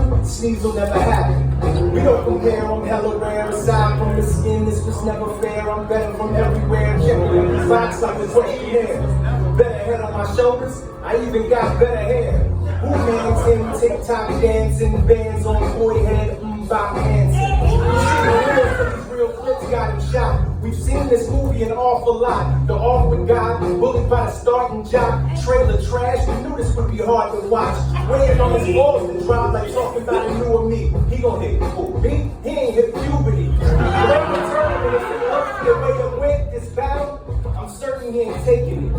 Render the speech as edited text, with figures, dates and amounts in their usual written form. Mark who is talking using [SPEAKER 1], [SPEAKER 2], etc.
[SPEAKER 1] one, sneeze will never happen. We don't compare, I'm hella rare. Aside from the skin, this was never fair. I'm better from everywhere. Checking these box like a questionnaire. Better head on my shoulders, I even got better hair. Who man's in TikTok dancing, bands on boy head, bop dancing. These real flips got him shot. We've seen this movie an awful lot. The Off with God, bullied by the starting job. Trailer trash, we knew this would be hard to watch. Waiting on his balls to drop like talking about a new of me. He gon' hit me, he ain't hit puberty. The way it went, this battle, I'm certain he ain't taking it.